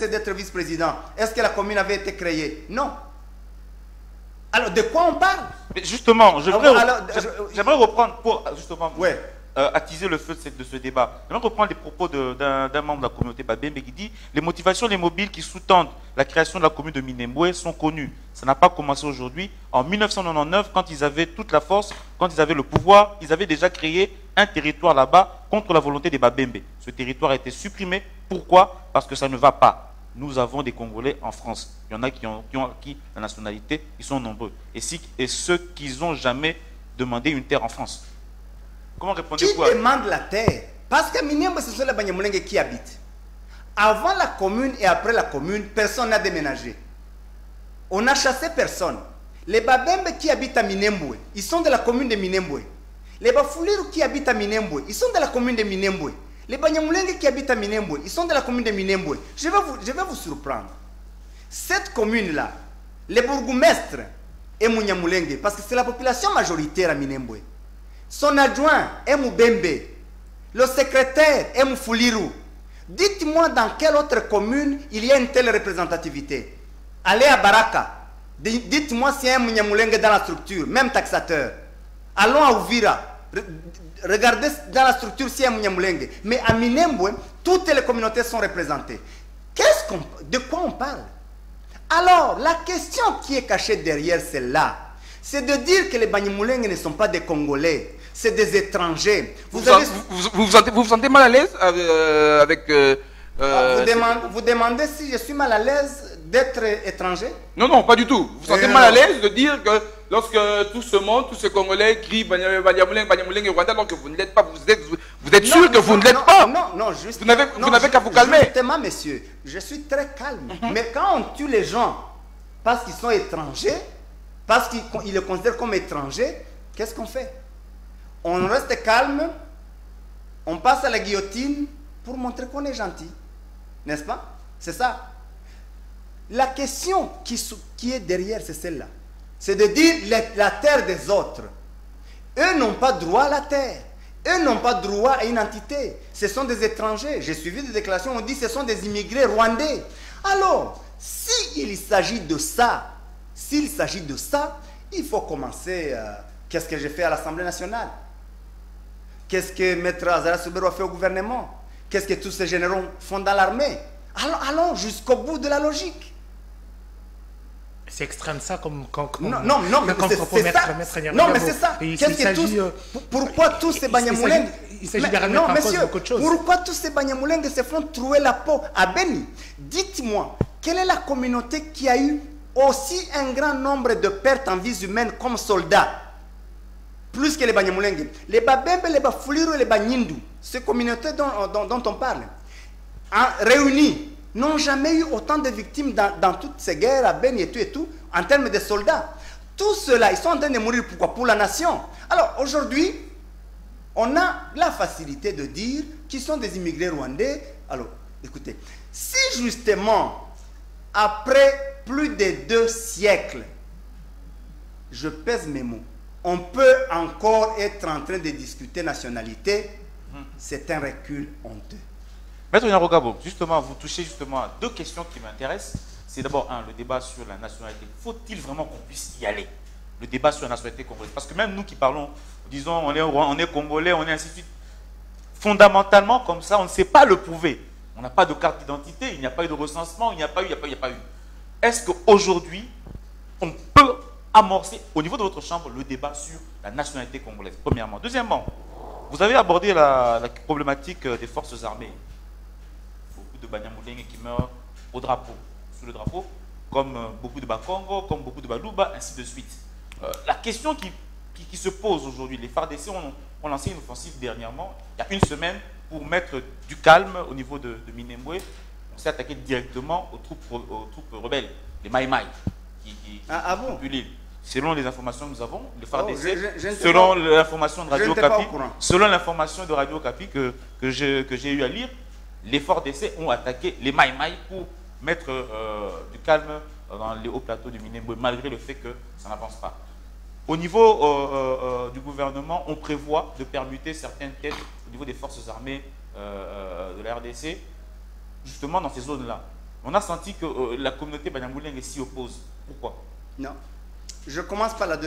d'être vice-président, est-ce que la commune avait été créée? Non. Alors, de quoi on parle? Mais justement, j'aimerais reprendre pour justement attiser le feu de ce débat. J'aimerais reprendre les propos d'un membre de la communauté Babembe qui dit les motivations, les mobiles qui sous-tendent la création de la commune de Minembwe sont connues. Ça n'a pas commencé aujourd'hui. En 1999, quand ils avaient toute la force, quand ils avaient le pouvoir, ils avaient déjà créé un territoire là-bas contre la volonté des Babembe. Ce territoire a été supprimé. Pourquoi? Parce que ça ne va pas. Nous avons des Congolais en France. Il y en a qui ont acquis la nationalité, ils sont nombreux. Et ceux qui n'ont jamais demandé une terre en France. Comment répondez-vous? Qui demande la terre? Parce que Minembwe, ce sont les Banyamulenge qui habitent. Avant la commune et après la commune, personne n'a déménagé. On n'a chassé personne. Les Babembe qui habitent à Minembwe, ils sont de la commune de Minembwe. Les Bafuliru qui habitent à Minembwe, ils sont de la commune de Minembwe. Les Banyamulenge qui habitent à Minembwe, ils sont de la commune de Minembwe. Je vais vous surprendre. Cette commune-là, les bourgmestres est Munyamulenge, parce que c'est la population majoritaire à Minembwe. Son adjoint est Mubembe. Le secrétaire est Mufuliru. Dites-moi dans quelle autre commune il y a une telle représentativité. Allez à Baraka. Dites-moi s'il y a un Munyamulenge dans la structure, même taxateur. Allons à Ouvira. Regardez dans la structure s'il y a un Munyamulenge. Mais à Minembwe, toutes les communautés sont représentées. De quoi on parle? Alors, la question qui est cachée derrière celle-là, c'est de dire que les Banyamulenge ne sont pas des Congolais, c'est des étrangers. Vous vous sentez mal à l'aise avec... vous demandez si je suis mal à l'aise d'être étranger? Non, non, pas du tout. Vous sentez mal à l'aise de dire que lorsque tout ce monde, tous ces Congolais crient Banyamulenge, Banyamulenge, Rwanda, alors que vous ne l'êtes pas, vous êtes sûr que vous ne l'êtes pas? Non, non, juste. Vous n'avez qu'à vous calmer. Justement, monsieur, je suis très calme. Mais quand on tue les gens parce qu'ils sont étrangers, parce qu'ils les considèrent comme étrangers, qu'est-ce qu'on fait? On reste calme, on passe à la guillotine pour montrer qu'on est gentil. N'est-ce pas? C'est ça. La question qui est derrière, c'est celle-là. C'est de dire la terre des autres. Eux n'ont pas droit à la terre. Eux n'ont pas droit à une entité. Ce sont des étrangers. J'ai suivi des déclarations, on dit que ce sont des immigrés rwandais. Alors, s'il s'agit de ça, il faut commencer. Qu'est-ce que j'ai fait à l'Assemblée nationale? Qu'est-ce que Maître Azara Soubero a fait au gouvernement? Qu'est-ce que tous ces généraux font dans l'armée? Allons jusqu'au bout de la logique. C'est extrême ça comme non, mais c'est ça. Pourquoi tous ces Banyamulenge... Il s'agit de remettre en cause beaucoup de choses. Pourquoi tous ces Banyamulenge se font trouer la peau à Beni? Dites-moi, quelle est la communauté qui a eu aussi un grand nombre de pertes en vies humaines comme soldats? Plus que les Banyamulenge. Les Babembe, les Bafuliru et les Banyindu, ces communautés dont on parle, réunies, n'ont jamais eu autant de victimes dans toutes ces guerres à Beni et tout, en termes de soldats. Tous ceux-là, ils sont en train de mourir. Pourquoi? Pour la nation. Alors, aujourd'hui, on a la facilité de dire qu'ils sont des immigrés rwandais. Alors, écoutez, si justement, après plus de 2 siècles, je pèse mes mots, on peut encore être en train de discuter nationalité, c'est un recul honteux. Maître Nyarogabo, justement, vous touchez justement à 2 questions qui m'intéressent. C'est d'abord, le débat sur la nationalité. Faut-il vraiment qu'on puisse y aller? Le débat sur la nationalité congolaise. Parce que même nous qui parlons, disons, on est Congolais, on est ainsi de suite, fondamentalement, comme ça, on ne sait pas le prouver. On n'a pas de carte d'identité, il n'y a pas eu de recensement, il n'y a pas eu. Est-ce qu'aujourd'hui, on peut amorcer, au niveau de votre chambre, le débat sur la nationalité congolaise, premièrement? Deuxièmement, vous avez abordé la problématique des forces armées. De Banyamulenge qui meurent au drapeau, sous le drapeau, comme beaucoup de Bakongo, comme beaucoup de Baluba, ainsi de suite. La question qui se pose aujourd'hui, les FARDC ont lancé une offensive dernièrement, il y a une semaine, pour mettre du calme au niveau de Minembwe. On s'est attaqué directement aux troupes rebelles, les Mai Mai, qui occupent l'île. Selon les informations que nous avons, les FARDC, selon l'information de Radio Okapi, selon l'information de Radio Okapi que j'ai eu à lire, les FARDC ont attaqué les Mai Mai pour mettre du calme dans les hauts plateaux de Minembwe, malgré le fait que ça n'avance pas. Au niveau du gouvernement, on prévoit de permuter certaines têtes au niveau des forces armées de la RDC, justement dans ces zones-là. On a senti que la communauté Banyamulenge s'y oppose. Pourquoi? Non. Je commence par la deuxième.